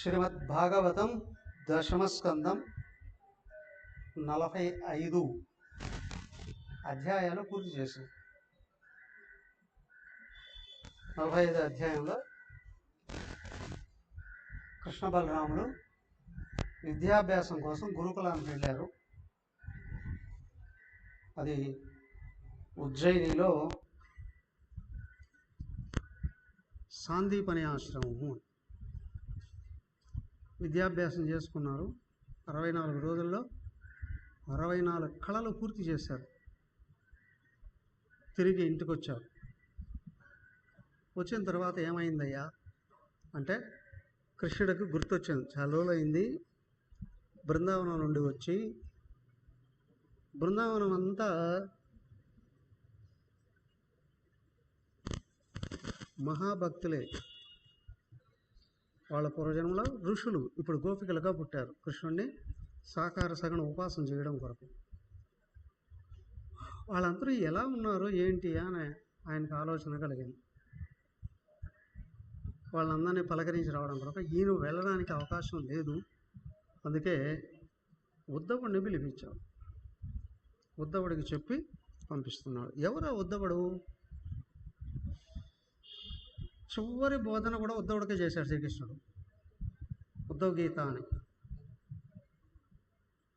శ్రీమద్భాగవతం దశమస్కందం 45 అధ్యాయాలు పూర్తి చేశాం. 45 అధ్యాయంలో కృష్ణ బలరాములు విద్యాభ్యాసం కోసం గురుకులానికి వెళ్ళారు. అది ఉజ్జయినిలో సాందీపని ఆశ్రమము. విద్యాభ్యాసం చేసుకున్నారు. 64 రోజుల్లో 64 కళలు పూర్తి చేశారు. తిరిగి ఇంటికి వచ్చారు. వచ్చిన తర్వాత ఏమైందయ్యా అంటే కృష్ణుడికి గుర్తొచ్చింది. చాలా రోజులైంది బృందావనం నుండి వచ్చి. బృందావనం అంతా మహాభక్తులే. వాళ్ళ పూర్వజన్మలో ఋషులు ఇప్పుడు గోపికలుగా పుట్టారు. కృష్ణుడిని సాకార సగణ ఉపాసన చేయడం కొరకు. వాళ్ళందరూ ఎలా ఉన్నారు ఏంటి అని ఆయనకు ఆలోచన కలిగింది. వాళ్ళందరినీ పలకరించి రావడం కొరకు ఈయన వెళ్ళడానికి అవకాశం లేదు. అందుకే ఉద్ధవుడిని పిలిపించాడు. ఉద్ధవుడికి చెప్పి పంపిస్తున్నాడు. ఎవరా ఉద్ధవుడు? చివరి బోధన కూడా ఉద్ధవుడికే చేశాడు శ్రీకృష్ణుడు. ఉద్ధవ్ గీత అని.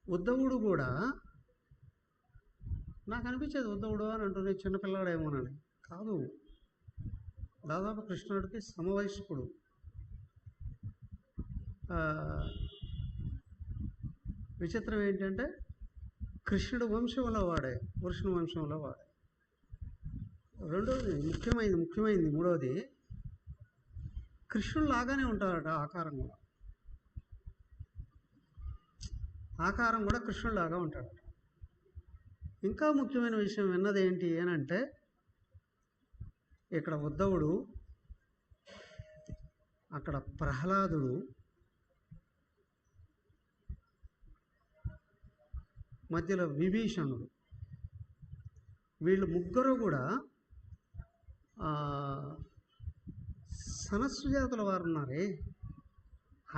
ఉద్ధవుడు కూడా నాకు అనిపించేది ఉద్ధవుడు అని అంటుంది చిన్నపిల్లాడేమోనని. కాదు, దాదాపు కృష్ణుడికి సమవయస్కుడు. విచిత్రం ఏంటంటే కృష్ణుడు వంశంలో వాడే, పురుషుని వంశంలో వాడే. రెండోది ముఖ్యమైనది మూడవది, కృష్ణుడు లాగానే ఉంటాడట ఆకారం కూడా. ఆకారం కూడా కృష్ణుడు లాగా ఉంటాడట. ఇంకా ముఖ్యమైన విషయం విన్నది ఏంటి అని అంటే ఇక్కడ ఉద్ధవుడు, అక్కడ ప్రహ్లాదుడు, మధ్యలో విభీషణుడు, వీళ్ళు ముగ్గురు కూడా సనస్సు జాతుల వారు ఉన్నారే,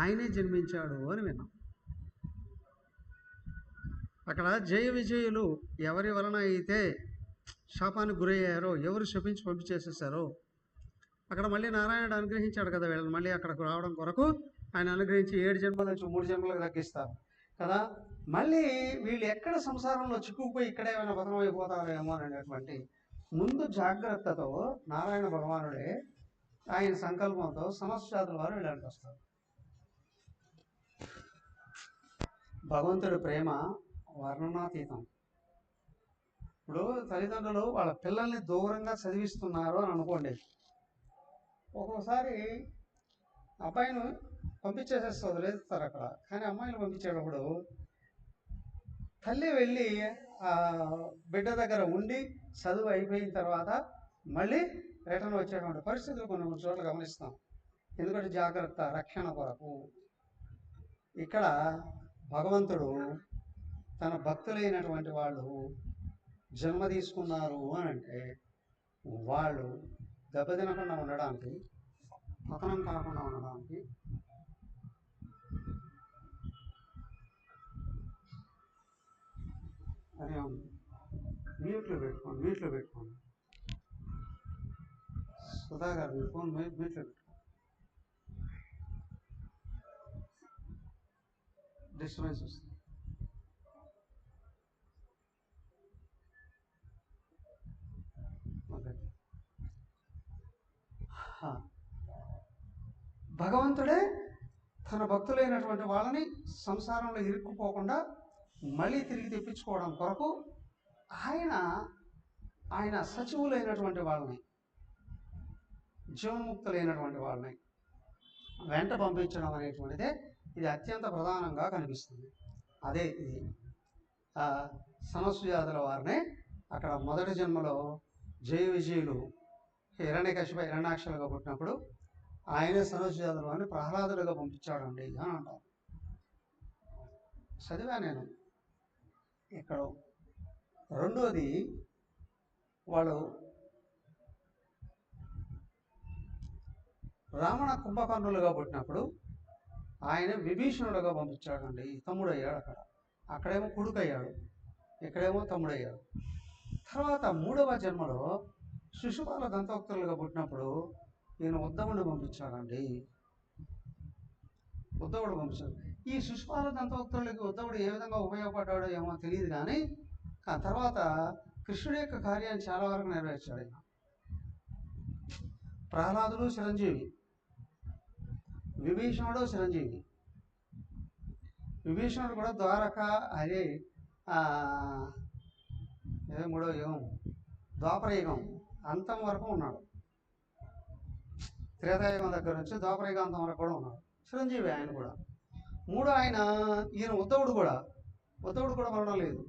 ఆయనే జన్మించాడు అని విన్నాం. అక్కడ జయ విజయులు ఎవరి వలన అయితే శాపానికి గురయ్యారో, ఎవరు శపించి పంపించేసేసారో, అక్కడ మళ్ళీ నారాయణుడు అనుగ్రహించాడు కదా వీళ్ళని మళ్ళీ అక్కడికి రావడం కొరకు. ఆయన అనుగ్రహించి 7 జన్మల నుంచి 3 జన్మలకు తగ్గిస్తారు కదా. మళ్ళీ వీళ్ళు ఎక్కడ సంసారంలో చిక్కుకుపోయి ఇక్కడే ఏమైనా పతనం అయిపోతారేమో అనేటువంటి ముందు జాగ్రత్తతో నారాయణ భగవానుడే ఆయన సంకల్పంతో సమస్యాదుల వారు వీళ్ళకి వస్తారు. భగవంతుడి ప్రేమ వర్ణనాతీతం. ఇప్పుడు తల్లిదండ్రులు వాళ్ళ పిల్లల్ని దూరంగా చదివిస్తున్నారు అని అనుకోండి. ఒక్కోసారి అబ్బాయిని పంపించేసేసి వదిలేస్తారు అక్కడ. కానీ అమ్మాయిని పంపించేటప్పుడు తల్లి వెళ్ళి ఆ బిడ్డ దగ్గర ఉండి చదువు అయిపోయిన తర్వాత మళ్ళీ రిటర్న్ వచ్చేటువంటి పరిస్థితులు కొన్ని చోట్ల గమనిస్తాం. ఎందుకంటే జాగ్రత్త, రక్షణ కొరకు. ఇక్కడ భగవంతుడు తన భక్తులైనటువంటి వాళ్ళు జన్మ తీసుకున్నారు అని అంటే వాళ్ళు దెబ్బతినకుండా ఉండడానికి, పతనం కాకుండా ఉండడానికి అదే మ్యూట్లో పెట్టుకోండి. సుధా గారు మీ ఫోన్ మ్యూట్లో పెట్టుకోండి. డిస్టర్బెన్స్ వస్తుంది. భగవంతుడే తన భక్తులైనటువంటి వాళ్ళని సంసారంలో ఇరుక్కుపోకుండా మళ్ళీ తిరిగి తెప్పించుకోవడం కొరకు ఆయన సచివులైనటువంటి వాళ్ళని, జీవన్ముక్తులైనటువంటి వాళ్ళని వెంట పంపించడం అనేటువంటిదే ఇది అత్యంత ప్రధానంగా కనిపిస్తుంది. అదే ఇది సనస్సు జాతుల వారిని అక్కడ మొదటి జన్మలో జయ విజయులు హిరణ్యకశిప హిరణ్యాక్షలుగా పుట్టినప్పుడు ఆయనే సనోజాతులు అని ప్రహ్లాదుడిగా పంపించాడండి అని అంటారు. చదివా నేను ఇక్కడ. రెండోది, వాడు రావణ కుంభకర్ణులుగా పుట్టినప్పుడు ఆయన విభీషణుడుగా పంపించాడండి. తమ్ముడు అయ్యాడు అక్కడ. అక్కడేమో కొడుకు అయ్యాడు, ఇక్కడేమో తమ్ముడు అయ్యాడు. తర్వాత మూడవ జన్మలో శిశుపాల దంతోక్తులుగా పుట్టినప్పుడు ఈయన ఉద్ధవుడిని పంపించాడండి. ఉద్ధవుడు పంపించాడు. ఈ శిశుపాల దంతోక్తులకి ఉద్ధవుడు ఏ విధంగా ఉపయోగపడ్డాడో ఏమో తెలియదు, కానీ ఆ తర్వాత కృష్ణుడి యొక్క కార్యాన్ని చాలా వరకు నెరవేర్చాడు ఆయన. ప్రహ్లాదుడు చిరంజీవి, విభీషణుడు చిరంజీవి. విభీషణుడు కూడా ద్వారక అదే మూడో యుగం ద్వాపరయుగం అంతం వరకు ఉన్నాడు. త్రేతాయుగం దగ్గర నుంచి ద్వాపరయుగం అంతం వరకు కూడా ఉన్నాడు చిరంజీవి. ఆయన కూడా మూడో ఆయన ఈయన ఉద్ధవుడు కూడా ఉండడం లేదు.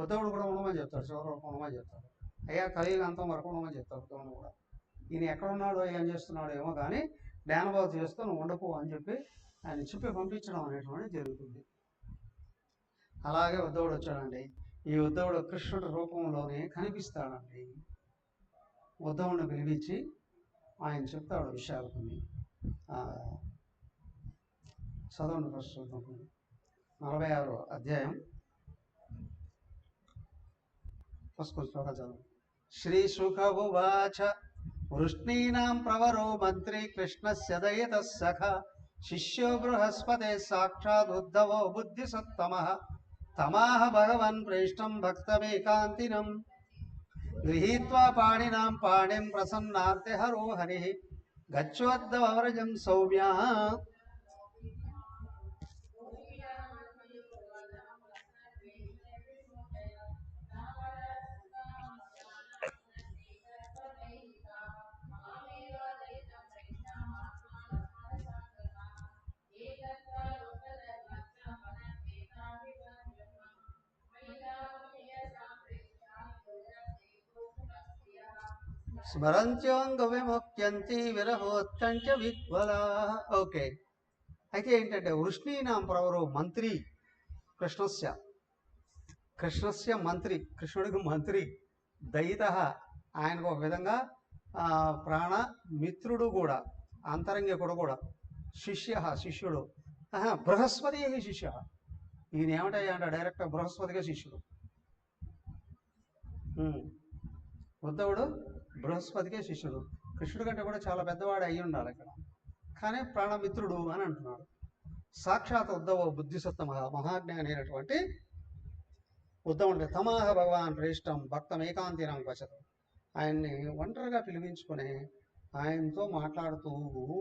ఉద్ధవుడు కూడా ఉండమని చెప్తాడు, చివరి వరకు ఉండమని చెప్తాడు. అయ్యా కలియుగ అంతం వరకు ఉండమని చెప్తాడు ఉద్ధవుడు కూడా. ఈయన ఎక్కడున్నాడో ఏం చేస్తున్నాడో ఏమో కానీ జ్ఞానబోధ చేస్తూ నువ్వు ఉండకు అని చెప్పి ఆయన చెప్పి పంపించడం అనేటువంటి జరుగుతుంది. అలాగే ఉద్ధవుడు వచ్చాడండి. ఈ ఉద్ధవుడు కృష్ణుడి రూపంలోనే కనిపిస్తాడండి. ఉద్ధవుడిని పిలిపించి ఆయన చెప్తాడు విషయాలు కొన్ని. చదవండి ఫస్ట్ 46వ అధ్యాయం ఫస్ట్ చదవండి. శ్రీ శుక ఉవాచ వృష్ణీనాం ప్రవరో మంత్రి కృష్ణస్య దయిత సఖ శిష్యో బృహస్పతే సాక్షాత్ ఉద్ధవో బుద్ధిసత్తమః తమాహ భగవన్ ప్రేష్టం భక్తమేకాంతినం గృహీత్వా పాణినాం పాణిం ప్రసన్నార్తే హరో హరిః గచ్చోద్ధవవ్రజం సౌమ్యా. స్మరంత్యోంగ విముఖ్యంతి విరహోత్కంచ విహ్వలా. ఓకే, అయితే ఏంటంటే వృష్ణీనాం ప్రవరో మంత్రి కృష్ణస్య మంత్రి, కృష్ణుడికి మంత్రి, దయిత ఆయనకు ఒక విధంగా ప్రాణ మిత్రుడు కూడా, అంతరంగికుడు కూడా, శిష్యుడు బృహస్పతి శిష్య. ఈయన ఏమిటయ్యా అంటే డైరెక్ట్ బృహస్పతిగా శిష్యుడు. ఉద్ధవుడు బృహస్పతికే శిష్యుడు. కృష్ణుడి కంటే కూడా చాలా పెద్దవాడు అయ్యి ఉండాలి ఇక్కడ, కానీ ప్రాణమిత్రుడు అని అంటున్నాడు. సాక్షాత్ ఉద్ధవ బుద్ధిసత్తమ మహాజ్ఞాని అయినటువంటి ఉద్ధవుడికి తమాహ భగవాన్ శ్రేష్టం భక్తం ఏకాంతినం వచతం. ఆయన్ని ఒంటరిగా పిలిపించుకుని ఆయనతో మాట్లాడుతూ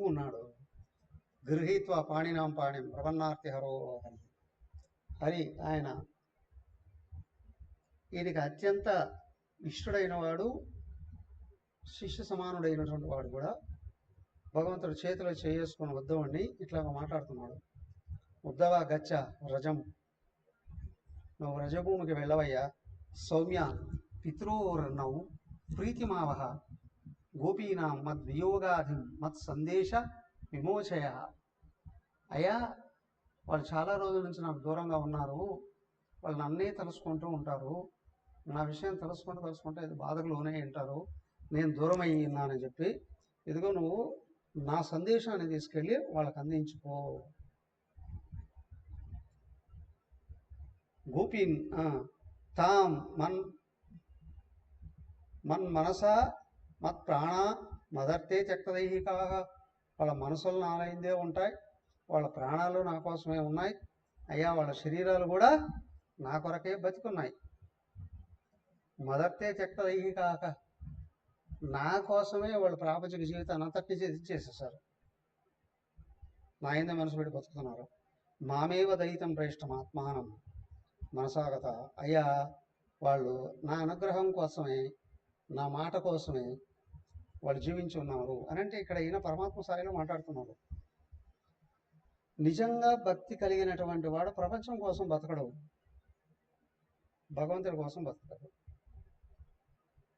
ఉన్నాడు. గృహీత్వ పాణినాం పాణిం ప్రపన్నార్తి హరో హరి. ఆయన ఈయనకి అత్యంత ఇష్టడైన వాడు, శిష్య సమానుడైనటువంటి వాడు కూడా. భగవంతుడు చేతిలో చేసుకుని ఉద్ధవుడిని ఇట్లా మాట్లాడుతున్నాడు. ఉద్ధవ గచ్చ రజం, నువ్వు రజభూమికి వెళ్ళవయ్యా. సౌమ్య పితృర్ణవు ప్రీతిమావహ గోపీనాం మద్వియోగాధి మత్ సందేశ విమోచయ. అయ్యా, వాళ్ళు చాలా రోజుల నుంచి నాకు దూరంగా ఉన్నారు, వాళ్ళు నన్నే తలుసుకుంటూ ఉంటారు, నా విషయం తెలుసుకుంటూ ఇది బాధకు లోనే ఉంటారు, నేను దూరం అయ్యిన్నానని చెప్పి ఇదిగో నువ్వు నా సందేశాన్ని తీసుకెళ్ళి వాళ్ళకి అందించుకో. గోపీన్ తాం మన్ మనసా మత్ ప్రాణ మదర్తే త్యక్తదైహికా. వాళ్ళ మనసులు నాలైందే ఉంటాయి, వాళ్ళ ప్రాణాలు నా కోసమే ఉన్నాయి అయ్యా, వాళ్ళ శరీరాలు కూడా నా కొరకే బతికున్నాయి. మదర్తే త్యక్తదైహికాక, నా కోసమే వాళ్ళు ప్రాపంచిక జీవితాన్ని అంతటి చేసేసారు, నా ఏందే మనసు పెట్టి బతుకుతున్నారు. మామేవ దయితం ప్రేష్టం ఆత్మానం మనసాగత. అయ్యా, వాళ్ళు నా అనుగ్రహం కోసమే, నా మాట కోసమే వాళ్ళు జీవించి ఉన్నారు అని అంటే ఇక్కడ ఈయన పరమాత్మ స్థాయిలో మాట్లాడుతున్నారు. నిజంగా భక్తి కలిగినటువంటి వాడు ప్రపంచం కోసం బతకడు, భగవంతుడి కోసం బతకడు.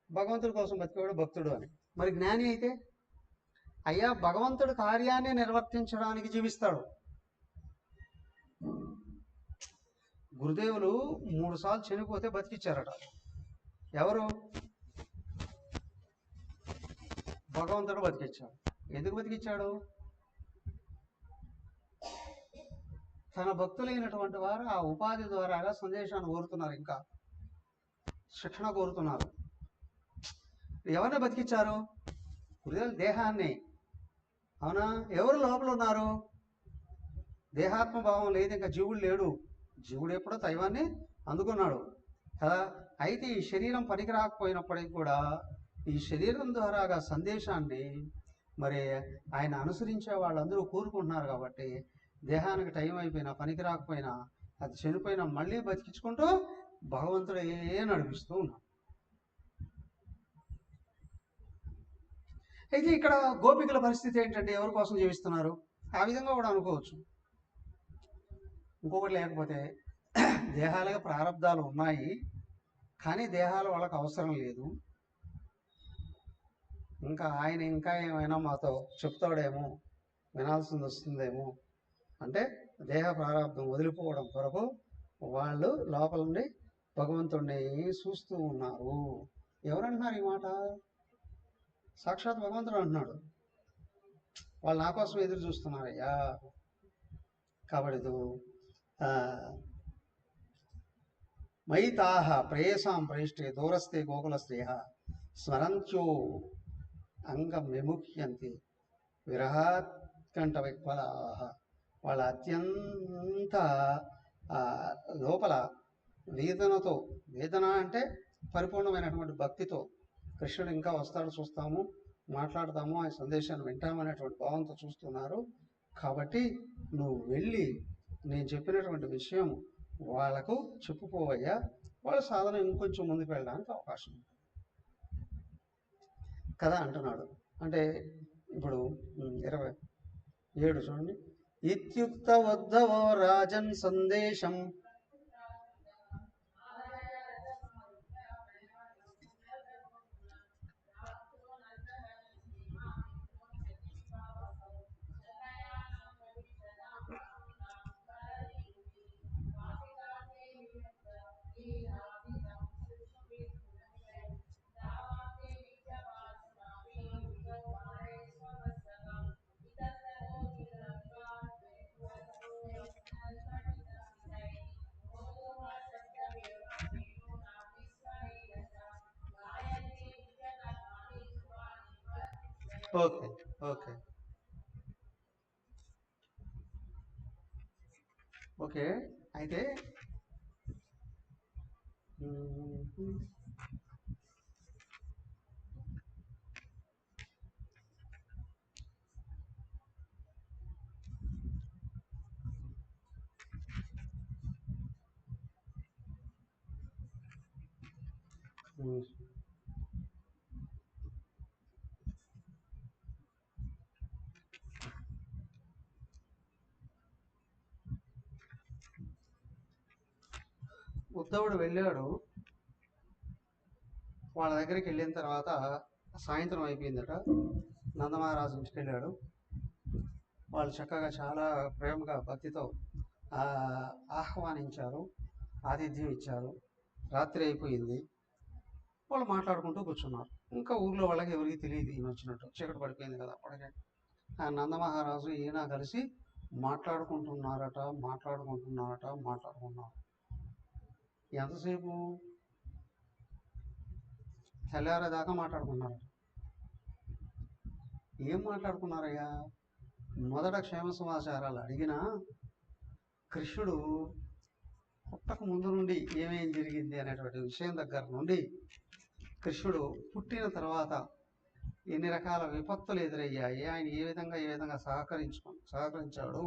భగవంతుడి కోసం బతికేవాడు భక్తుడు అని. మరి జ్ఞాని అయితే అయ్యా భగవంతుడి కార్యాన్ని నిర్వర్తించడానికి జీవిస్తాడు. గురుదేవులు 3 సార్లు చనిపోతే బతికిచ్చారట. ఎవరు? భగవంతుడు బతికిచ్చాడు. ఎందుకు బతికిచ్చాడు? తన భక్తులైనటువంటి వారు ఆ ఉపాధి ద్వారాగా సందేశాన్ని కోరుతున్నారు, ఇంకా శిక్షణ కోరుతున్నారు. ఎవరిని బతికిచ్చారు? గురుదేవులు దేహాన్ని. అవునా? ఎవరు లోపల ఉన్నారు? దేహాత్మ భావం లేదు, ఇంకా జీవుడు లేడు. జీవుడు ఎప్పుడో దైవాన్ని అందుకున్నాడు కదా. అయితే ఈ శరీరం పనికి రాకపోయినప్పటికీ కూడా ఈ శరీరం ద్వారాగా సందేశాన్ని మరి ఆయన అనుసరించే వాళ్ళందరూ కోరుకుంటున్నారు. కాబట్టి దేహానికి టైం అయిపోయినా, పనికి రాకపోయినా, అది చనిపోయినా మళ్ళీ బతికించుకుంటూ భగవంతుడే నడిపిస్తూ ఉన్నాడు. అయితే ఇక్కడ గోపికల పరిస్థితి ఏంటంటే ఎవరి కోసం జీవిస్తున్నారు? ఆ విధంగా కూడా అనుకోవచ్చు. ఇంకొకటి లేకపోతే దేహాలుగా ప్రారంధాలు ఉన్నాయి, కానీ దేహాలు వాళ్ళకి అవసరం లేదు. ఆయన ఇంకా ఏమైనా మాతో చెప్తాడేమో, వినాల్సింది వస్తుందేమో అంటే దేహ ప్రారంధం వదిలిపోవడం కొరకు వాళ్ళు లోపల నుండి భగవంతుడిని చూస్తూ ఉన్నారు. ఎవరంటున్నారు ఈ మాట? సాక్షాత్ భగవంతుడు అంటున్నాడు. వాళ్ళు నా కోసం ఎదురు చూస్తున్నారయ్యా. కాబట్టి మయితాహ ప్రేయసాం ప్రేష్టే దూరస్తే గోకుల స్త్రీహ స్మరంత్యో అంగం విముఖ్యంతి విరహాత్కంఠ విక్వలాహ. వాళ్ళ అత్యంత లోపల వేదన అంటే పరిపూర్ణమైనటువంటి భక్తితో కృష్ణుడు ఇంకా వస్తాడు, చూస్తాము, మాట్లాడతాము, ఆ సందేశాన్ని వింటామనేటువంటి భావంతో చూస్తున్నారు. కాబట్టి నువ్వు వెళ్ళి నేను చెప్పినటువంటి విషయం వాళ్ళకు చెప్పుకోవయ్యా, వాళ్ళ సాధన ఇంకొంచెం ముందుకు వెళ్ళడానికి అవకాశం ఉంటుంది కదా అంటున్నాడు. అంటే ఇప్పుడు 27 చూడండి. ఇత్యుక్త వద్దవో రాజన్ సందేశం ఓకే ఓకే ఓకే అయితే ఉద్ధవుడు వెళ్ళాడు. వాళ్ళ దగ్గరికి వెళ్ళిన తర్వాత సాయంత్రం అయిపోయిందట. నందమహారాజు ఇంటికి వెళ్ళాడు. వాళ్ళు చక్కగా చాలా ప్రేమగా భక్తితో ఆహ్వానించారు, ఆతిథ్యం ఇచ్చారు. రాత్రి అయిపోయింది. వాళ్ళు మాట్లాడుకుంటూ కూర్చున్నారు. ఇంకా ఊర్లో వాళ్ళకి ఎవరికి తెలియదు ఈయన వచ్చినట్టు, చీకటి పడిపోయింది కదా అప్పటికే. ఆ నందమహారాజు ఈయన కలిసి మాట్లాడుకుంటున్నారట. ఎంతసేపు? తెల్లారేదాకా మాట్లాడుకున్నారు. ఏం మాట్లాడుకున్నారయ్యా? మొదట క్షేమ సమాచారాలు అడిగినా కృష్ణుడు పుట్టక ముందు నుండి ఏమేం జరిగింది అనేటువంటి విషయం దగ్గర నుండి, కృష్ణుడు పుట్టిన తర్వాత ఎన్ని రకాల విపత్తులు ఎదురయ్యాయి, ఆయన ఏ విధంగా సహకరించాడు,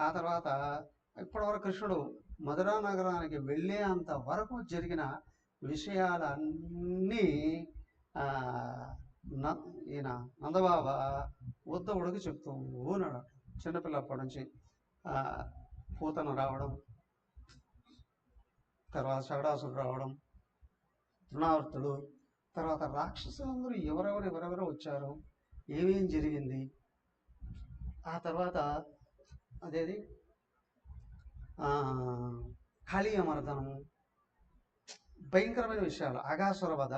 ఆ తర్వాత ఇప్పటివరకు కృష్ణుడు మధురా నగరానికి వెళ్ళేంత వరకు జరిగిన విషయాలన్నీ ఈయన నందబాబా ఉద్ధవుడికి చెప్తూ ఉన్నాడు. చిన్నపిల్లప్పటి నుంచి పూతన రావడం, తర్వాత షగడాసుడు రావడం, తృణావర్తుడు, తర్వాత రాక్షసులందరూ ఎవరెవరు వచ్చారు, ఏమేం జరిగింది, ఆ తర్వాత అదేది కాళీయమర్దనము, భయంకరమైన విషయాలు, అఘాసుర వధ,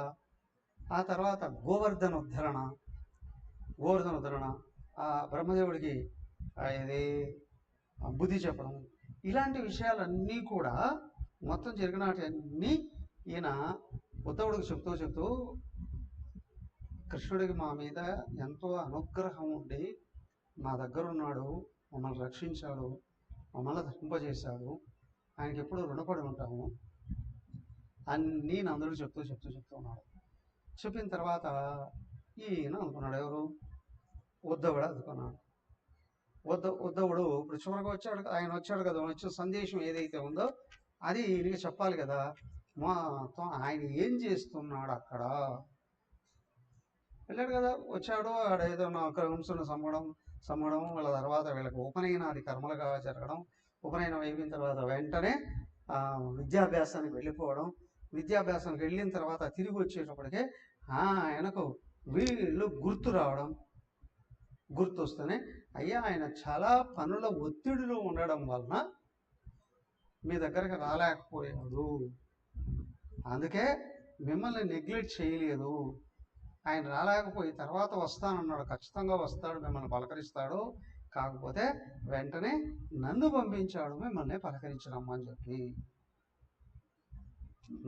ఆ తర్వాత గోవర్ధన ఉద్ధరణ, ఆ బ్రహ్మదేవుడికి ఇది బుద్ధి చెప్పడం, ఇలాంటి విషయాలన్నీ కూడా మొత్తం జరిగినవన్నీ ఈయన ఉద్ధవుడికి చెప్తూ కృష్ణుడికి మా మీద ఎంతో అనుగ్రహం ఉండి మా దగ్గర ఉన్నాడు, మమ్మల్ని రక్షించాడు, మమ్మల్ని ధరింపజేశాడు, ఆయనకి ఎప్పుడు రుణపడి ఉంటాము అన్నీ నందుడు చెప్తూ ఉన్నాడు. చెప్పిన తర్వాత ఈయన అనుకున్నాడు, ఎవరు ఉద్ధవుడు అనుకున్నాడు. ఉద్ధవుడు ఇప్పుడు చివరికి ఆయన వచ్చాడు కదా, వచ్చిన సందేశం ఏదైతే ఉందో అది ఈయనకి చెప్పాలి కదా. మొత్తం ఆయన ఏం చేస్తున్నాడు అక్కడ వెళ్ళాడు కదా, వచ్చాడు ఆడ ఏదో హంసును సమ్మడం వాళ్ళ తర్వాత వీళ్ళకి ఉపనయనాది కర్మలుగా జరగడం, ఉపనయనం అయిపోయిన తర్వాత వెంటనే విద్యాభ్యాసానికి వెళ్ళిపోవడం, విద్యాభ్యాసానికి వెళ్ళిన తర్వాత తిరిగి వచ్చేటప్పటికే ఆయనకు వీళ్ళు గుర్తు వస్తేనే, అయ్యా ఆయన చాలా పనుల ఒత్తిడిలో ఉండడం వలన మీ దగ్గరకు రాలేకపోయాడు, అందుకే మిమ్మల్ని నెగ్లెక్ట్ చేయలేదు, ఆయన రాలేకపోయి తర్వాత వస్తానన్నాడు, ఖచ్చితంగా వస్తాడు, మిమ్మల్ని పలకరిస్తాడు, కాకపోతే వెంటనే నన్ను పంపించాడు మిమ్మల్ని పలకరించడమ్మని చెప్పి,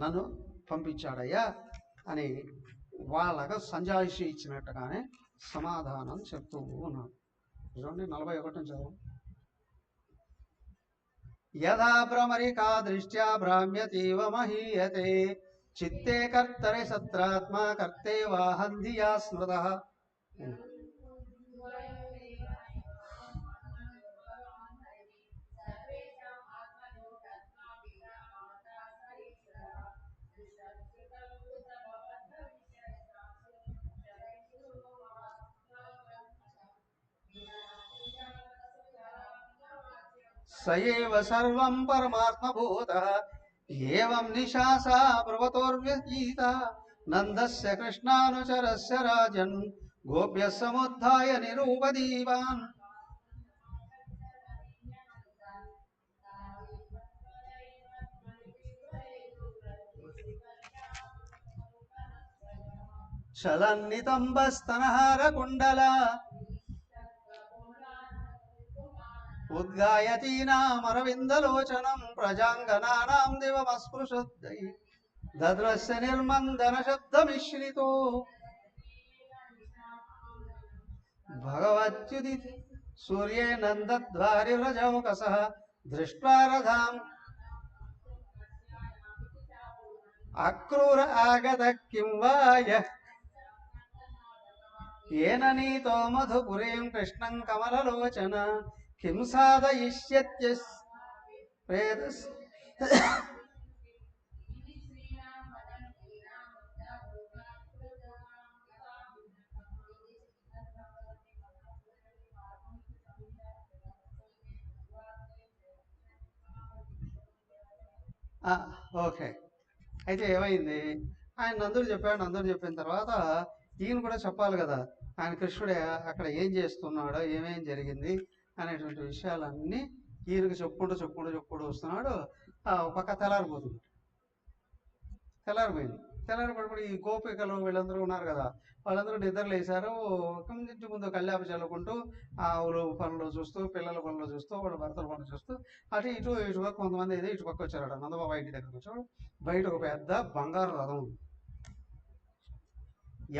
నన్ను పంపించాడయ్యా అని వాళ్ళగా సంజాయిషి ఇచ్చినట్టుగానే సమాధానం చెప్తూ ఉన్నాడు. చూడండి 41 చదువు. యథా భ్రమరికా దృష్ట్యా భ్రామ్యతీవ మహీయతే చిత్తే కర్తరే సత్రాత్మా కర్తే వాహంధియా స్మృతః. సయేవ సర్వం పరమాత్మభూతః ఏవం నిశాసా బ్రవతోర్వ్యగీత నందస్య కృష్ణానుచరస్య రాజన్ గోప్య సముద్ధాయ నిరూపదీవాన్. చలన్నితంబస్తనహార కుండల ఉద్గాయతీనామరవిందలోచనం ప్రజాంగనానాం దివమస్పృశుద్ధై దద్రస్య నిర్మందన శబ్దమిశ్రితో భగవత్యుది సూర్యే నందద్వారి వ్రజౌకసః దృష్ట్వా రథాం అక్రూర ఆగత కిం వా యః ఏన నీతో మధుపురీం కృష్ణం కమలలోచన కిం సాధయిష్యత్యస్ ప్రేతస్. ఓకే, అయితే ఏమైంది, ఆయన నందుడు చెప్పిన తర్వాత ఈయన కూడా చెప్పాలి కదా, ఆయన కృష్ణుడే అక్కడ ఏం చేస్తున్నాడో, ఏమేం జరిగింది అనేటువంటి విషయాలన్నీ ఈయనకు చెప్పుకుంటూ వస్తున్నాడు. పక్క తెల్లారిపోయింది. ఈ గోపికలు వీళ్ళందరూ ఉన్నారు కదా, వాళ్ళందరూ నిద్రలు వేశారు. ఇంటి ముందు కళ్యాప చల్లుకుంటూ ఆవులు పనులు చూస్తూ, పిల్లల పనులు చూస్తూ, వాళ్ళ భర్తల పనులు చూస్తూ అటు ఇటుపక్క కొంతమంది అయితే ఇటుపక్క వచ్చారట. నందబాబా ఇంటి దగ్గరకు వచ్చాడు. బయట ఒక పెద్ద బంగారు రథం ఉంది.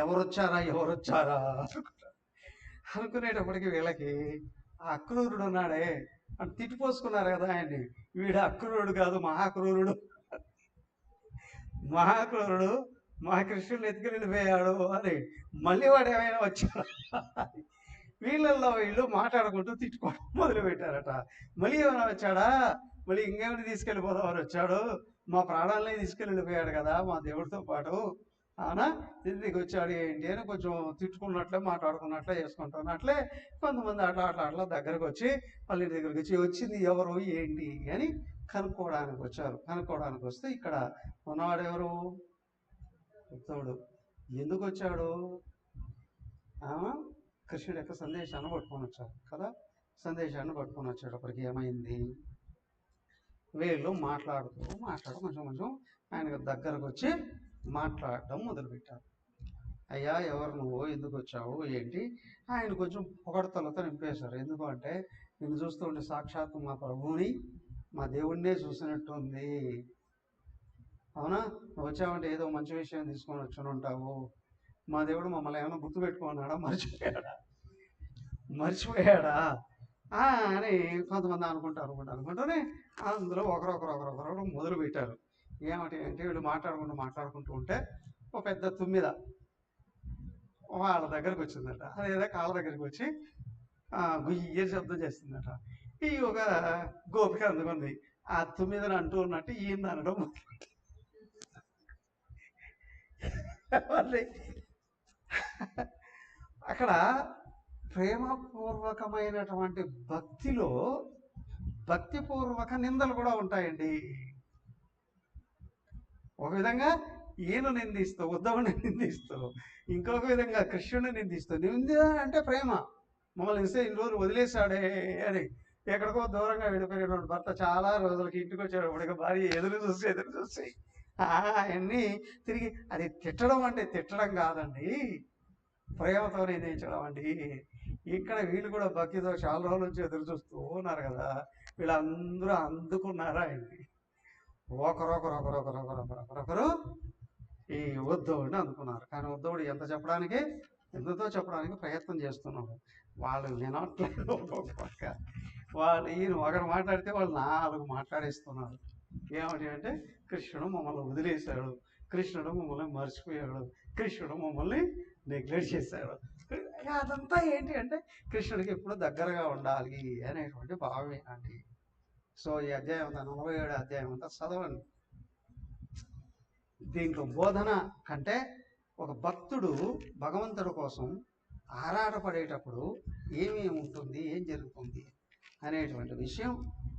ఎవరొచ్చారా అనుకునేటప్పటికి వీళ్ళకి ఆ అక్రూరుడు ఉన్నాడే అని తిట్టిపోసుకున్నారు కదా ఆయన్ని. వీడు అక్రూరుడు కాదు, మహాక్రూరుడు మా కృష్ణుని ఎత్తుకుని వెళ్ళిపోయాడు అని మళ్ళీ వాడు ఏమైనా వచ్చాడు. వీళ్ళు మాట్లాడుకుంటూ తిట్టుకోవడం మొదలు పెట్టారట. మళ్ళీ ఏమైనా వచ్చాడా, మళ్ళీ ఇంకేమైనా తీసుకెళ్ళిపోదామని వచ్చాడు, మా ప్రాణాలని తీసుకెళ్ళిపోయాడు కదా మా దేవుడితో పాటు, అవునా ఇంటికి వచ్చాడు ఏంటి అని కొంచెం తిట్టుకున్నట్లే మాట్లాడుకున్నట్లే చేసుకుంటున్నట్లే కొంతమంది అట్లా దగ్గరకు వచ్చి వాళ్ళ ఇంటి దగ్గరికి వచ్చింది ఎవరు ఏంటి అని కనుక్కోవడానికి వస్తే ఇక్కడ ఉన్నవాడు ఎవరు, ఉద్ధవుడు. ఎందుకు వచ్చాడు? కృష్ణుడి యొక్క సందేశాన్ని పట్టుకొని వచ్చాడు కదా. సందేశాన్ని పట్టుకొని వచ్చేటప్పటికి ఏమైంది? వీళ్ళు మాట్లాడుతూ కొంచెం కొంచెం ఆయనకు దగ్గరకు వచ్చి మాట్లాడడం మొదలుపెట్టారు. అయ్యా, ఎవరు నువ్వు, ఎందుకు వచ్చావు, ఏంటి? ఆయన కొంచెం పొగడతలతో నింపేశారు. ఎందుకు అంటే, నిన్ను చూస్తుంటే సాక్షాత్తు మా ప్రభువుని, మా దేవుణ్ణే చూసినట్టుంది. అవునా? నువ్వు వచ్చావంటే ఏదో మంచి విషయం తీసుకొని వచ్చి ఉంటావు. మా దేవుడు మమ్మల్ని ఏమైనా గుర్తుపెట్టుకున్నాడా, మర్చిపోయాడా అని కొంతమంది అనుకుంటూనే అందులో ఒకరొకరు మొదలు పెట్టారు. ఏమిటి అంటే, వీళ్ళు మాట్లాడుకుంటూ ఉంటే ఒక పెద్ద తుమ్మిద వాళ్ళ దగ్గరకు వచ్చిందట. అదేదో కాళ్ళ దగ్గరికి వచ్చి గుయ్య శబ్దం చేస్తుందట. ఈ ఒక గోపిక అందుకుంది. ఆ తుమ్మిదని అంటూ ఉన్నట్టు ఈయన అనడం. అక్కడ ప్రేమపూర్వకమైనటువంటి భక్తిలో భక్తిపూర్వక నిందలు కూడా ఉంటాయండి. ఒక విధంగా ఈయన నిందిస్తూ, ఉద్ధవుని నిందిస్తూ, ఇంకొక విధంగా కృష్ణుని నిందిస్తూ. నింద అంటే ప్రేమ. మమ్మల్ని ఇస్తే ఇన్ని రోజులు వదిలేశాడే అని ఎక్కడికో దూరంగా వెళ్ళిపోయినటువంటి భర్త చాలా రోజులకి ఇంటికి వచ్చేటప్పటికి భార్య ఎదురు చూసి అవన్నీ తిరిగి, అది తిట్టడం అంటే తిట్టడం కాదండి, ప్రేమతో నిందించడం అండి. ఇక్కడ వీళ్ళు కూడా భక్తితో చాలా రోజుల నుంచి ఎదురు చూస్తూ ఉన్నారు కదా. వీళ్ళందరూ అందుకున్నారా ఆయన్ని. ఒకరొకరు ఈ ఉద్ధవుడిని అందుకున్నారు. కానీ ఉద్ధవుడు ఎంతతో చెప్పడానికి ప్రయత్నం చేస్తున్నాడు. వాళ్ళు వినట్లేదు. పక్క ఈయన ఒకరు మాట్లాడితే వాళ్ళు 4 మాట్లాడేస్తున్నారు. ఏమిటి అంటే, కృష్ణుడు మమ్మల్ని వదిలేశాడు, కృష్ణుడు మమ్మల్ని మర్చిపోయాడు, కృష్ణుడు మమ్మల్ని నెగ్లెక్ట్ చేశాడు. అదంతా ఏంటి అంటే, కృష్ణుడికి ఎప్పుడు దగ్గరగా ఉండాలి అనేటువంటి భావమేనండి. సో ఈ అధ్యాయం అంతా 47 అధ్యాయం అంతా చదవండి. దీంట్లో బోధన కంటే ఒక భక్తుడు భగవంతుడి కోసం ఆరాటపడేటప్పుడు ఏమేమి ఉంటుంది, ఏం జరుగుతుంది అనేటువంటి విషయం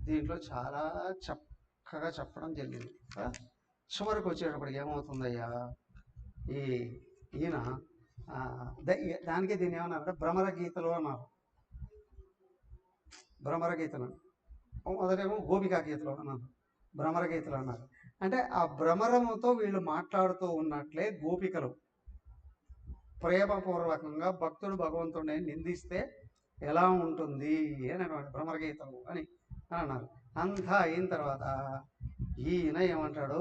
దీంట్లో చాలా చక్కగా చెప్పడం జరిగింది. చివరికి వచ్చేటప్పటికి ఏమవుతుందయ్యా, ఈయన దానికి దీన్ని ఏమన్నారంటే భ్రమర గీతలు అన్నారు. భ్రమర గీతలు మొదటేమో గోపికా గీతలు అన్నారు, భ్రమర గీతలు అన్నారు. అంటే ఆ భ్రమరముతో వీళ్ళు మాట్లాడుతూ ఉన్నట్లే గోపికలు ప్రేమపూర్వకంగా భక్తుడు భగవంతుడిని నిందిస్తే ఎలా ఉంటుంది అనేటువంటి భ్రమర గీతలు అని అన్నారు. అంతా అయిన తర్వాత ఈయన ఏమంటాడు,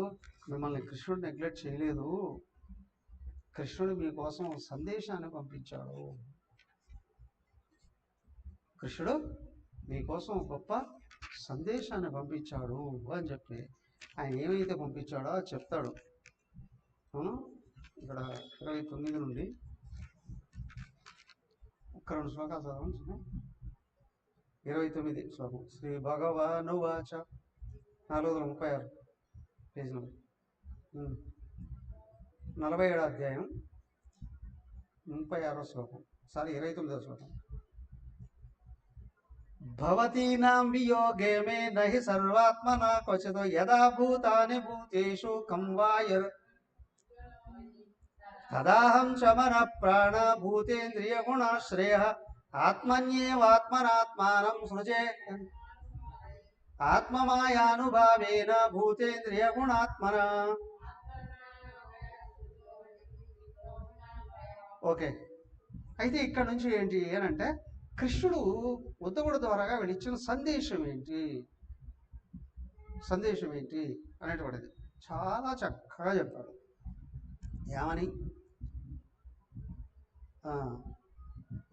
మిమ్మల్ని కృష్ణుడు నెగ్లెక్ట్ చేయలేదు, కృష్ణుడు మీకోసం సందేశాన్ని పంపించాడు, కృష్ణుడు మీకోసం గొప్ప సందేశాన్ని పంపించాడు అని చెప్పి ఆయన ఏమైతే పంపించాడో అది చెప్తాడు. అవును, ఇక్కడ 29 నుండి ఒక్క 2 శ్లోకాలు చదవండి. 29 శ్లోకం. శ్రీ భగవానువాచ, 436 పేజ్ నెంబర్ 47 అధ్యాయం 36 శ్లోకం, 29 శ్లోకం. భవతీనాం వియోగే మే నహి సర్వాత్మనా క్వచిత్ యదా భూతాని భూతేషు కం వాయర్ తదాహం చ మనః ప్రాణ భూతేంద్రియ గుణాశ్రయ ఆత్మన్యేవాత్మనాత్మానం సృజే ఆత్మమాయానుభావేన భూతేంద్రియ గుణాత్మన. ఓకే, అయితే ఇక్కడ నుంచి ఏంటి అని అంటే, కృష్ణుడు ఉద్ధవుడి ద్వారాగా వెళ్ళిచ్చిన సందేశం ఏంటి అనేటువంటిది చాలా చక్కగా చెప్పాడు. ఏమని,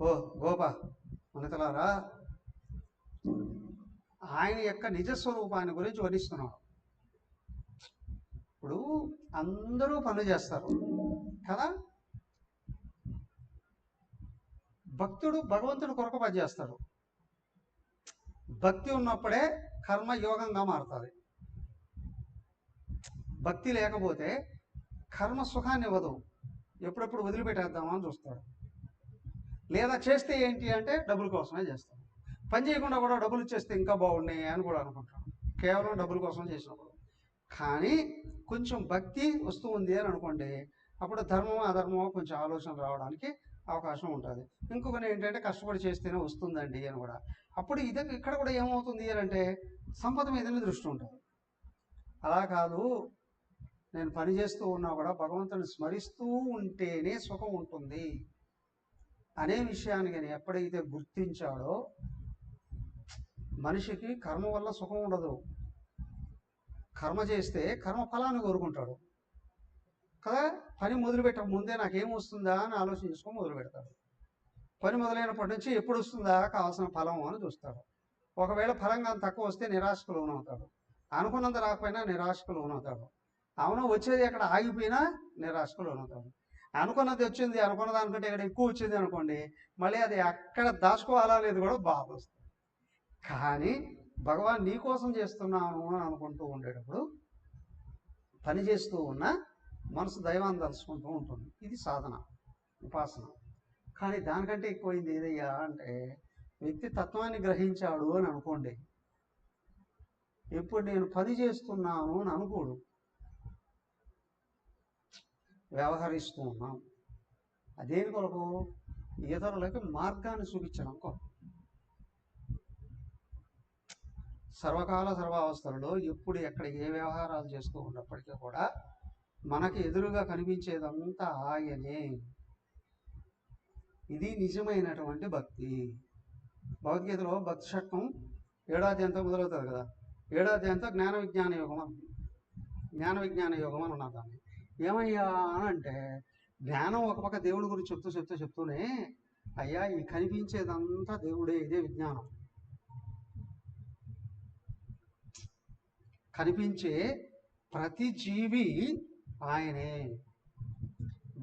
ఓ గోప మనతలారా, ఆయన యొక్క నిజస్వరూపాన్ని గురించి వర్ణిస్తున్నాడు. ఇప్పుడు అందరూ పనులు చేస్తారు కదా, భక్తుడు భగవంతుడు కొరకు పనిచేస్తాడు. భక్తి ఉన్నప్పుడే కర్మ యోగంగా మారుతుంది. భక్తి లేకపోతే కర్మ సుఖాన్ని ఇవ్వదు, ఎప్పుడెప్పుడు వదిలిపెట్టేద్దామా అని చూస్తాడు. లేదా చేస్తే ఏంటి అంటే డబ్బుల కోసమే చేస్తాడు. పని చేయకుండా కూడా డబ్బులు ఇచ్చేస్తే ఇంకా బాగున్నాయి అని కూడా అనుకుంటాడు, కేవలం డబ్బుల కోసం చేసినప్పుడు. కానీ కొంచెం భక్తి వస్తూ ఉంది అని అనుకోండి, అప్పుడు ధర్మమో అధర్మమో కొంచెం ఆలోచన రావడానికి అవకాశం ఉంటుంది. ఇంకొకటి ఏంటంటే కష్టపడి చేస్తేనే వస్తుందండి అని కూడా. అప్పుడు ఇక్కడ కూడా ఏమవుతుంది అని అంటే సంపద మీదనే దృష్టి ఉంటుంది. అలా కాదు, నేను పని చేస్తూ ఉన్నా కూడా భగవంతుని స్మరిస్తూ ఉంటేనే సుఖం ఉంటుంది అనే విషయాన్ని కానీ ఎప్పుడైతే గుర్తించాడో మనిషికి కర్మ వల్ల సుఖం ఉండదు. కర్మ చేస్తే కర్మ ఫలాన్ని కోరుకుంటాడు కదా. పని మొదలుపెట్ట ముందే నాకేం వస్తుందా అని ఆలోచించుకొని మొదలు పెడతాడు. పని మొదలైనప్పటి నుంచి ఎప్పుడు వస్తుందా కావాల్సిన ఫలం అని చూస్తాడు. ఒకవేళ ఫలంగా తక్కువ వస్తే నిరాశకు లోనవుతాడు. అనుకున్నంత రాకపోయినా నిరాశకు లోనవుతాడు. అవును, వచ్చేది ఎక్కడ ఆగిపోయినా నిరాశకు లోనవుతాడు. అనుకున్నది వచ్చింది, అనుకున్న దానికంటే ఇక్కడ ఎక్కువ వచ్చింది అనుకోండి, మళ్ళీ అది అక్కడ దాచుకోవాలా లేదు కూడా బాధ వస్తుంది. కానీ భగవాన్ నీ కోసం చేస్తున్నాను అని అనుకుంటూ ఉండేటప్పుడు పని చేస్తూ ఉన్న మనసు దైవాన్ని తలుచుకుంటూ ఉంటుంది. ఇది సాధన, ఉపాసన. కానీ దానికంటే ఎక్కువైంది ఏదయ్యా అంటే వ్యక్తి తత్వాన్ని గ్రహించాడు అని అనుకోండి. ఎప్పుడు నేను పని చేస్తున్నాను అని అనుకోడు, వ్యవహరిస్తూ ఉన్నాం. అదేని కొరకు? ఇతరులకి మార్గాన్ని చూపించడం కొరకు. సర్వకాల సర్వావస్థలలో ఎప్పుడు ఎక్కడ ఏ వ్యవహారాలు చేస్తూ ఉన్నప్పటికీ కూడా మనకి ఎదురుగా కనిపించేదంతా ఆయనే. ఇది నిజమైనటువంటి భక్తి. భగవద్గీతలో భక్తి షట్కం 7వ అధ్యాయంతో మొదలవుతుంది కదా. 7వ అధ్యాయంతో జ్ఞాన విజ్ఞాన యోగం అని ఉన్నారు. దాన్ని ఏమయ్యా అని అంటే జ్ఞానం ఒక పక్క దేవుడి గురించి చెప్తూనే అయ్యా ఈ కనిపించేదంతా దేవుడే, ఇదే విజ్ఞానం. కనిపించే ప్రతి జీవి ఆయనే.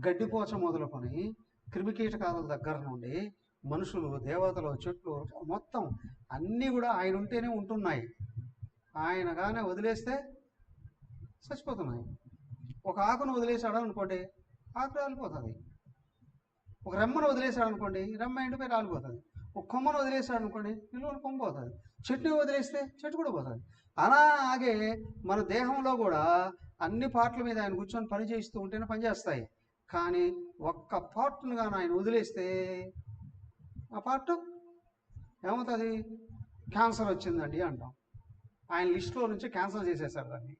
గడ్డిపోచ మొదలుకొని క్రిమికీటకాల దగ్గర నుండి మనుషులు, దేవతలు, చెట్లు మొత్తం అన్నీ కూడా ఆయన ఉంటేనే ఉంటున్నాయి. ఆయన కానీ వదిలేస్తే చచ్చిపోతున్నాయి. ఒక ఆకును వదిలేసాడు అనుకోండి, ఆకు రాలిపోతుంది. ఒక రెమ్మను వదిలేసాడు అనుకోండి, రెమ్మ ఎండిపోయి రాలిపోతుంది. ఒక కొమ్మను వదిలేసాడు అనుకోండి, నిలువను కొమ్మ పోతుంది. చెట్టుని వదిలేస్తే చెట్టు కూడా పోతుంది. అలాగే మన దేహంలో కూడా అన్ని పార్ట్ల మీద ఆయన కూర్చొని పని చేస్తూ ఉంటేనే పనిచేస్తాయి. కానీ ఒక్క పార్ట్ను కానీ ఆయన వదిలేస్తే ఆ పార్ట్ ఏమవుతుంది? క్యాన్సర్ వచ్చిందండి అంటాం. ఆయన లిస్టులో నుంచి క్యాన్సర్ చేసేసారు దాన్ని.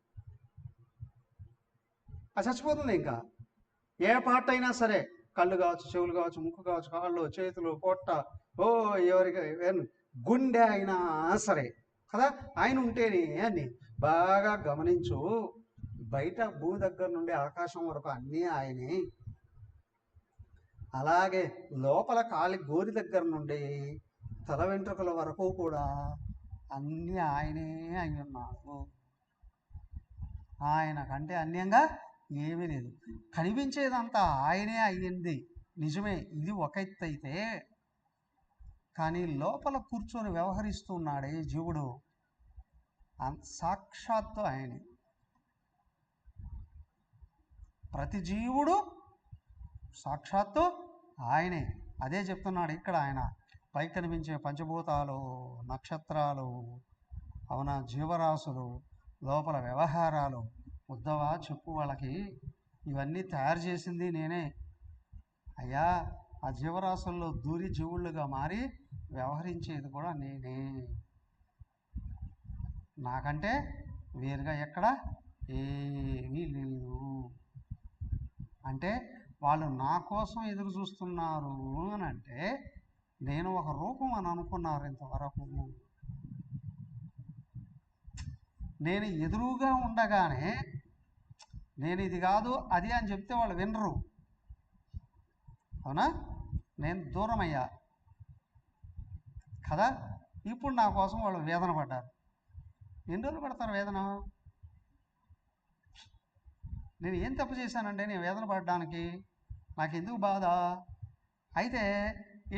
అది చచ్చిపోతుంది. ఇంకా ఏ పార్ట్ అయినా సరే, కళ్ళు కావచ్చు, చెవులు కావచ్చు, ముక్కు కావచ్చు, కాళ్ళు, చేతులు, పొట్ట, ఎవరికి గుండె అయినా సరే కదా, ఆయన ఉంటేనే అన్ని. బాగా గమనించు, బయట భూమి దగ్గర నుండి ఆకాశం వరకు అన్నీ ఆయనే. అలాగే లోపల కాలి గోరి దగ్గర నుండి తల వెంట్రుకల వరకు కూడా అన్నీ ఆయనే అయి ఉన్నాడు. ఆయన కంటే అన్యంగా ఏమీ లేదు. కనిపించేదంతా ఆయనే అయ్యింది, నిజమే. ఇది ఒక ఎత్తు అయితే, కానీ లోపల కూర్చొని వ్యవహరిస్తున్నాడే జీవుడు, సాక్షాత్తు ఆయనే. ప్రతి జీవుడు సాక్షాత్తు ఆయనే. అదే చెప్తున్నాడు ఇక్కడ ఆయన. పైకి కనిపించే పంచభూతాలు, నక్షత్రాలు, అవునా, జీవరాశులు, లోపల వ్యవహారాలు, ఉద్ధవ చెప్పు వాళ్ళకి, ఇవన్నీ తయారు చేసింది నేనే అయ్యా. ఆ జీవరాశుల్లో దూరి జీవుళ్ళుగా మారి వ్యవహరించేది కూడా నేనే. నాకంటే వేరుగా ఎక్కడ ఏమీ లేదు. అంటే వాళ్ళు నా కోసం ఎదురు చూస్తున్నారు అని అంటే నేను ఒక రూపం అని అనుకున్నారు ఇంతవరకు. నేను ఎదురుగా ఉండగానే నేను ఇది కాదు అది అని చెప్తే వాళ్ళు వినరు, అవునా? నేను దూరం అయ్యా కదా. ఇప్పుడు నా కోసం వాళ్ళు వేదన పడ్డారు. ఎన్ని రోజులు పడతారు వేదన? నేను ఏం తప్పు చేశానంటే నేను వేదన పడడానికి? నాకెందుకు బాధ? అయితే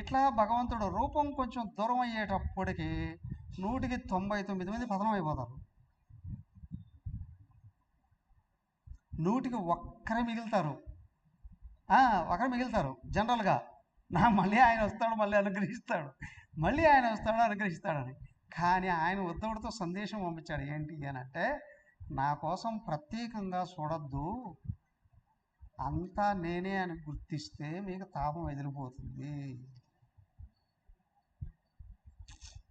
ఇట్లా భగవంతుడు రూపం కొంచెం దూరం అయ్యేటప్పటికి 199 మంది పతనం అయిపోతారు. 100కి ఒక్కరే మిగులుతారు. ఒకరు మిగులుతారు జనరల్గా. మళ్ళీ ఆయన వస్తాడు, మళ్ళీ అనుగ్రహిస్తాడు, మళ్ళీ ఆయన వస్తాడు, అనుగ్రహిస్తాడని. కానీ ఆయన ఉద్ధవుడితో సందేశం పంపించాడు. ఏంటి అని అంటే, నా కోసం ప్రత్యేకంగా చూడొద్దు, అంతా నేనే అని గుర్తిస్తే మీకు తాపం ఎదిరిపోతుంది.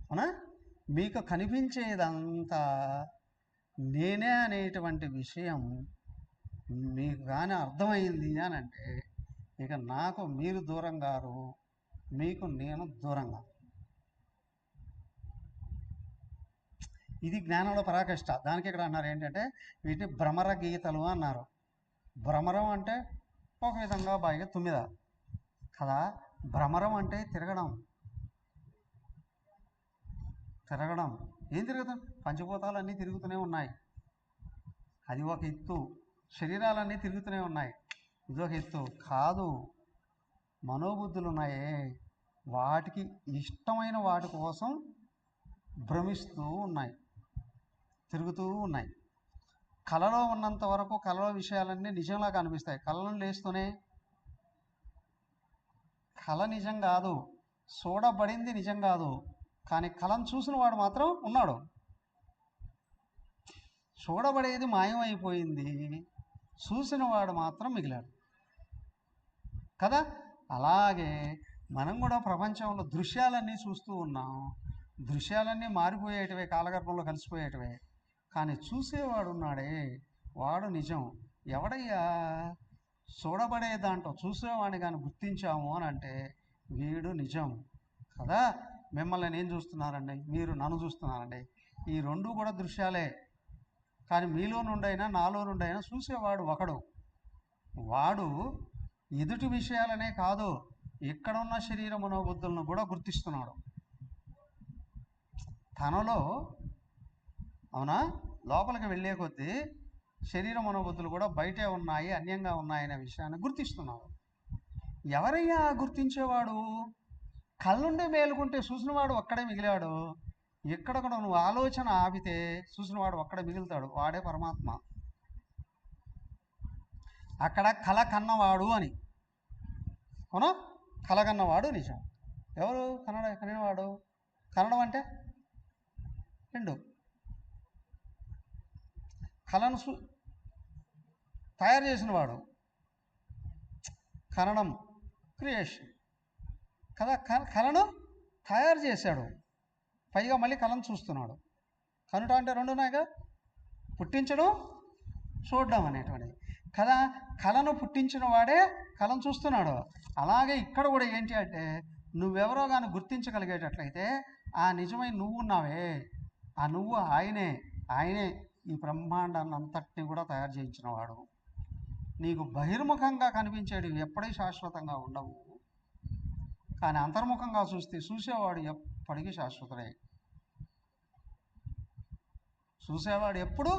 అవునా? మీకు కనిపించేదంతా నేనే అనేటువంటి విషయం మీకు కానీ అర్థమైంది అని అంటే ఇక నాకు మీరు దూరం గారు, మీకు నేను దూరంగా. ఇది జ్ఞానంలో పరాకాష్ట. దానికి ఇక్కడ అన్నారు ఏంటంటే వీటిని భ్రమర గీతలు అన్నారు. భ్రమరం అంటే ఒక విధంగా బాగా తుమ్మిద కదా. భ్రమరం అంటే తిరగడం. ఏం తిరుగుతాం? పంచభూతాలన్నీ తిరుగుతూనే ఉన్నాయి, అది ఒక ఎత్తు. శరీరాలన్నీ తిరుగుతూనే ఉన్నాయి, ఇదొక ఎత్తు కాదు. మనోబుద్ధులు ఉన్నాయే, వాటికి ఇష్టమైన వాటి కోసం భ్రమిస్తూ ఉన్నాయి, తిరుగుతూ ఉన్నాయి. కళలో ఉన్నంత వరకు కళలో విషయాలన్నీ నిజంలా కనిపిస్తాయి. కళలను లేస్తూనే కళ నిజం కాదు, చూడబడింది నిజం కాదు, కానీ కళను చూసిన వాడు మాత్రం ఉన్నాడు. చూడబడేది మాయమైపోయింది, చూసిన వాడు మాత్రం మిగిలాడు కదా. అలాగే మనం కూడా ప్రపంచంలో దృశ్యాలన్నీ చూస్తూ ఉన్నాం. దృశ్యాలన్నీ మారిపోయేటివే, కాలగర్భంలో కలిసిపోయేటివే, కానీ చూసేవాడు ఉన్నాడే, వాడు నిజం. ఎవడయ్యా చూడబడే దాంట్లో చూసేవాడిని కానీ గుర్తించాము అని అంటే వీడు నిజం కదా. మిమ్మల్ని నేను చూస్తున్నానండి, మీరు నన్ను చూస్తున్నారండి, ఈ రెండు కూడా దృశ్యాలే. కానీ మీలో నుండైనా నాలో నుండైనా చూసేవాడు ఒకడు. వాడు ఎదుటి విషయాలనే కాదు, ఇక్కడ ఉన్న శరీర మనోబుద్ధులను కూడా గుర్తిస్తున్నాడు తనలో. అవునా? లోపలికి వెళ్ళే కొద్దీ శరీర మనోబుద్ధులు కూడా బయటే ఉన్నాయి, అన్యంగా ఉన్నాయనే విషయాన్ని గుర్తిస్తున్నాడు. ఎవరయ్యా గుర్తించేవాడు? కళ్ళుండే మేలుకుంటే చూసినవాడు ఒక్కడే మిగిలాడు. ఎక్కడొక్కడ నువ్వు ఆలోచన ఆపితే చూసినవాడు ఒక్కడే మిగులుతాడు, వాడే పరమాత్మ. అక్కడ కళ కన్నవాడు అని. అవునా? కళ కన్నవాడు నిజం. ఎవరు కన్నవాడు? కన్నడం అంటే రెండు. కళను తయారు చేసినవాడు కన్నడం, క్రియేషన్ కదా. కళను తయారు చేశాడు, పైగా మళ్ళీ కళను చూస్తున్నాడు. కనుట అంటే రెండు ఉన్నాయిగా, పుట్టించడం, చూడడం అనేటువంటిది కదా. కళను పుట్టించిన వాడే కళను చూస్తున్నాడు. అలాగే ఇక్కడ కూడా ఏంటి అంటే నువ్వెవరో కానీ గుర్తించగలిగేటట్లయితే ఆ నిజమైన నువ్వు ఉన్నావే, ఆ నువ్వు ఆయనే ఈ బ్రహ్మాండాన్ని అంతటిని కూడా తయారు చేయించిన వాడు. నీకు బహిర్ముఖంగా కనిపించేవి ఎప్పటికీ శాశ్వతంగా ఉండవు, కానీ అంతర్ముఖంగా చూసేవాడు ఎప్పటికీ శాశ్వతుడే. చూసేవాడు ఎప్పుడు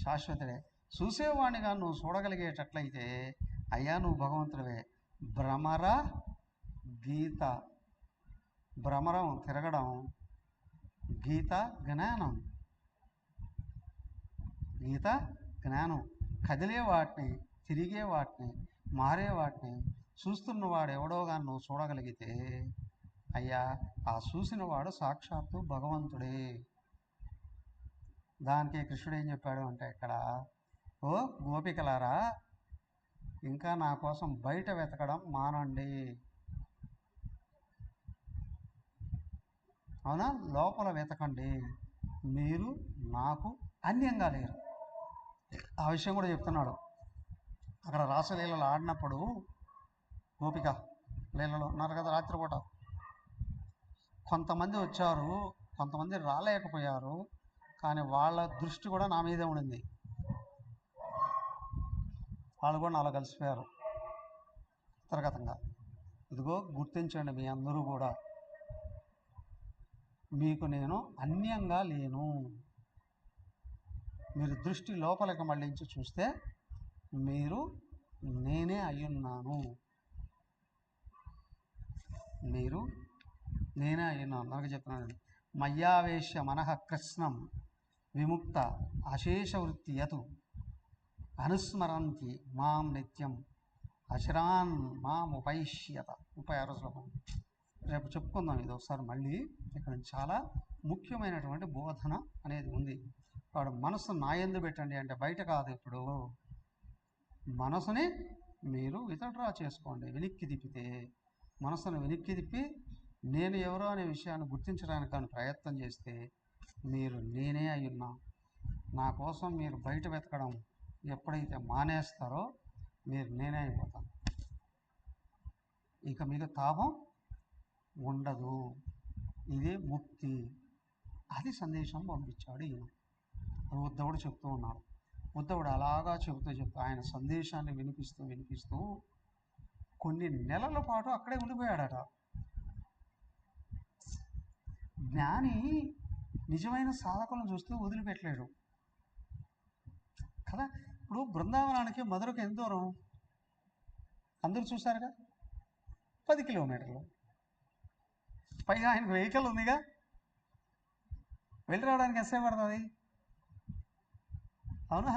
శాశ్వతుడే. చూసేవాడినిగా నువ్వు చూడగలిగేటట్లయితే అయ్యా నువ్వు భగవంతుడివే. భ్రమర గీత, భ్రమరం తిరగడం, గీత జ్ఞానం. గీత జ్ఞానం, కదిలే వాటిని, తిరిగే వాటిని, మారే వాటిని చూస్తున్నవాడు ఎవడోగా నువ్వు చూడగలిగితే అయ్యా ఆ చూసినవాడు సాక్షాత్తు భగవంతుడే. దానికి కృష్ణుడు ఏం చెప్పాడు అంటే ఇక్కడ, ఓ గోపికలారా, ఇంకా నా కోసం బయట వెతకడం మానండి. అవునా? లోపల వెతకండి, మీరు నాకు అన్యంగా లేరు. ఆ విషయం కూడా చెప్తున్నాడు. అక్కడ రాసలీలలు ఆడినప్పుడు గోపిక లీలలో ఉన్నారు కదా, రాత్రిపూట కొంతమంది వచ్చారు, కొంతమంది రాలేకపోయారు, కానీ వాళ్ళ దృష్టి కూడా నా మీదే ఉండింది. వాళ్ళు కూడా నాలో కలిసిపోయారు అంతర్గతంగా. ఇదిగో గుర్తించండి మీ అందరూ కూడా, మీకు నేను అన్యంగా లేను. మీరు దృష్టి లోపలికి మళ్ళించి చూస్తే మీరు నేనే అయ్యున్నాను, మీరు నేనే అయ్యున్నాను. నాకు చెప్తున్నాను, మయ్యావేశ మనః కృష్ణం విముక్త అశేష వృత్తి యతు అనుస్మరంతి మాం నిత్యం అశరాన్ మాం ఉపైష్యత. 36వ శ్లోకం. రేపు చెప్పుకుందాం ఇది ఒకసారి మళ్ళీ. ఇక్కడ చాలా ముఖ్యమైనటువంటి బోధన అనేది ఉంది. వాడు మనసు నా యందు పెట్టండి అంటే బయట కాదు, ఇప్పుడు మనసుని మీరు విత్డ్రా చేసుకోండి. వెనక్కి తిప్పితే, మనసును వెనక్కి తిప్పి నేను ఎవరో అనే విషయాన్ని గుర్తించడానికి కానీ ప్రయత్నం చేస్తే మీరు నేనే అయ్యున్నా. నా కోసం మీరు బయట వెతకడం ఎప్పుడైతే మానేస్తారో మీరు నేనే అయిపోతాను. ఇక మీకు తాపం ఉండదు. ఇదే ముక్తి. అది సందేశం పంపించాడు ఈయన. ఉద్ధవుడు చెప్తూ ఉన్నాడు. ఉద్ధవుడు అలాగా చెబుతూ ఆయన సందేశాన్ని వినిపిస్తూ కొన్ని నెలల పాటు అక్కడే ఉండిపోయాడట. జ్ఞాని నిజమైన సాధకులను చూస్తూ వదిలిపెట్టలేడు కదా. ఇప్పుడు బృందావనానికి మధురకు ఎంత దూరం అందరూ చూశారుగా, 10 కిలోమీటర్లు. పైగా ఆయనకు వెహికల్ ఉందిగా, వెళ్ళి రావడానికి ఎంతసేపు పడుతుంది? అవునా?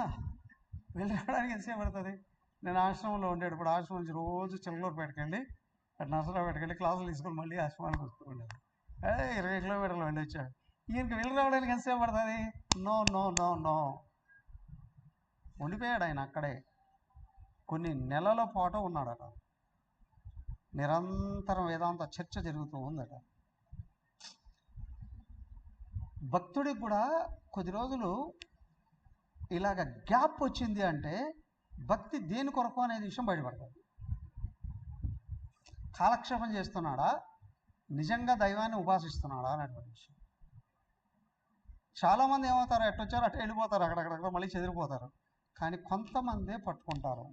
వెళ్ళి రావడానికి ఎంతసేపు పడుతుంది? నేను ఆశ్రమంలో ఉండేటప్పుడు ఆశ్రమం నుంచి రోజు చిల్లూరుపేటకి వెళ్ళి అటు నరసరావుపేటకి వెళ్ళి క్లాసులు తీసుకొని మళ్ళీ ఆశ్రమానికి వస్తూ ఉండేది. 20 కిలోమీటర్లు వెళ్ళి వచ్చాడు. ఈయనకి వెళ్ళి రావడానికి ఎంతసేపు పడుతుంది? No no no no. ఉండిపోయాడు ఆయన అక్కడే. కొన్ని నెలల పాటు ఉన్నాడట. నిరంతరం వేదాంత చర్చ జరుగుతూ ఉందట. భక్తుడికి కూడా కొద్ది రోజులు ఇలాగ గ్యాప్ వచ్చింది అంటే భక్తి దేని కొరకు అనేది విషయం బయటపడుతుంది. కాలక్షేపం చేస్తున్నాడా, నిజంగా దైవాన్ని ఉపాసిస్తున్నాడా అనేటువంటి విషయం. చాలామంది ఏమవుతారు, ఎట్టొచ్చారు అటు వెళ్ళిపోతారు, అక్కడక్కడ మళ్ళీ చెదిరిపోతారు. కానీ కొంతమందే పట్టుకుంటారు,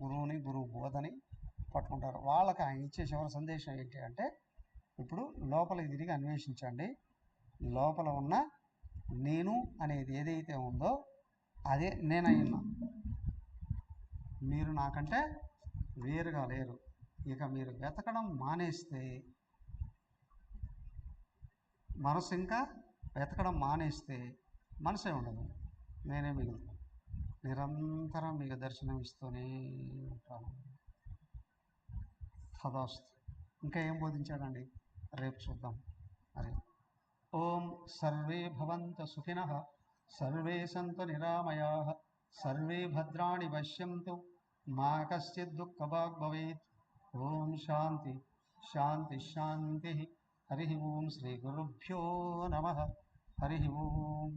గురువు బోధని పట్టుకుంటారు. వాళ్ళకి ఆయన ఇచ్చే చివరి సందేశం ఏంటి అంటే, ఇప్పుడు లోపలికి తిరిగి అన్వేషించండి. లోపల ఉన్న నేను అనేది ఏదైతే ఉందో అదే నేనయ్యున్నా. మీరు నాకంటే వేరుగా లేరు. ఇక మీరు వెతకడం మానేస్తే, మనసు ఇంకా వెతకడం మానేస్తే మనసే ఉండదు, నేనే మిగులుతాను. నిరంతరం మీకు దర్శనం ఇస్తూనే ఉంటాను. తదాస్తు. ఇంకా ఏం బోధించాడండి రేపు చూద్దాం. మరి ఓం సర్వే భవంతు సుఖినః, సర్వే సంతు నిరామయాః, సర్వే భద్రాణి పశ్యంతు, మా కశ్చిద్ దుఃఖభాగ్ భవేత్. ఓం శాంతి శాంతి శాంతి. హరి ఓం. శ్రీ గురుభ్యో నమః. హరి ఓం.